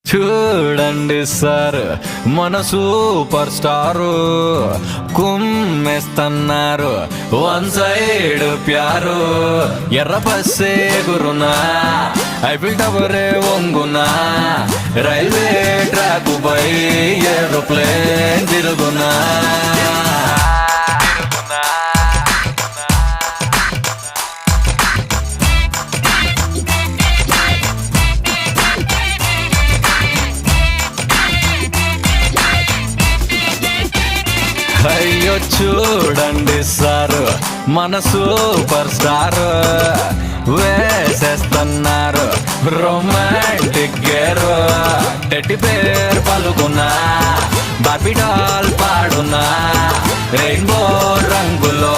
చూడండి సార్ మన super star కుమ్మేస్తున్నారు వన్ సైడ్ ప్యారు ఎర్ర బస్సే గురునా ఐఫిల్ టవరే వంగునా రైల్వే ట్రాక్ పై ఏరోప్లేన్ తిరుగునా అయ్యో చూడండి సార్ మన సూపర్ స్టార్ వేసేస్తున్నారు రొమాంటిక్ గేరు టెడ్డి పేరు పలుకున్నా బాబీ డాల్ పాడునా రెయిన్బో రంగులో